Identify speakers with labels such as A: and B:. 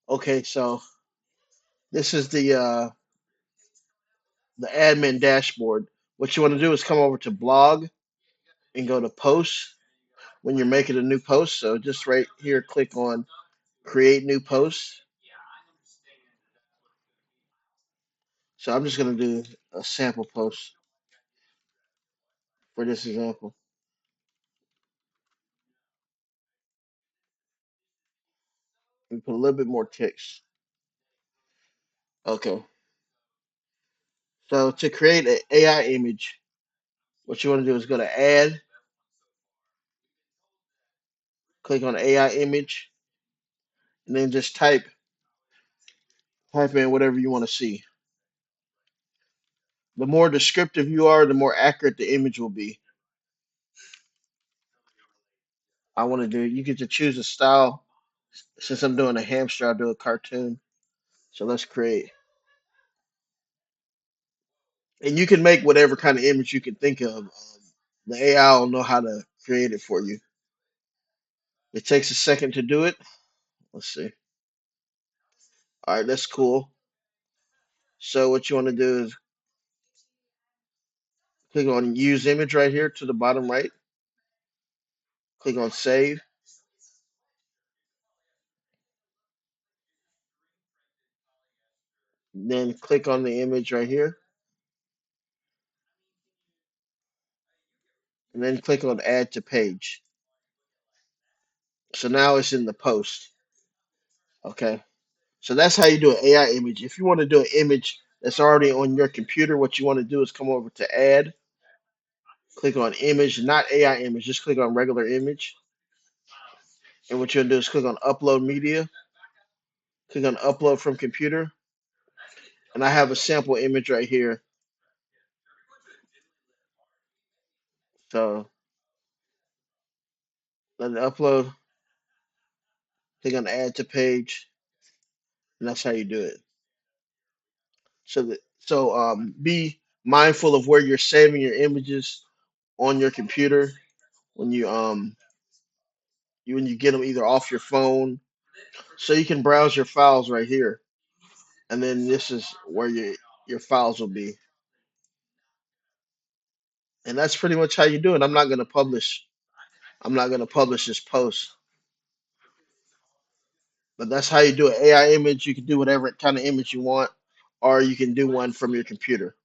A: Okay, so this is the admin dashboard. What you want to do is come over to blog and go to posts when you're making a new post. So just right here, click on create new post. So I'm just going to do a sample post for this example. We put a little bit more text. Okay. So to create an AI image, what you want to do is go to add, click on AI image, and then just type in whatever you want to see. The more descriptive you are, the more accurate the image will be. I want to do. You get to choose a style. Since I'm doing a hamster, I'll do a cartoon. So let's create. And you can make whatever kind of image you can think of. The AI will know how to create it for you. It takes a second to do it. Let's see. All right, that's cool. So what you want to do is click on use image right here to the bottom right. Click on save. Then click on the image right here. And then click on add to page. So now it's in the post. Okay. So that's how you do an AI image. If you want to do an image that's already on your computer, what you want to do is come over to add, click on image, not AI image, just click on regular image. And what you're gonna do is click on upload media, click on upload from computer, and I have a sample image right here. So let it upload, click on add to page, and that's how you do it. Be mindful of where you're saving your images on your computer when when you get them either off your phone, so you can browse your files right here, and then this is where your files will be, and that's pretty much how you do it. I'm not gonna publish this post, but that's how you do an AI image. You can do whatever kind of image you want, or you can do one from your computer.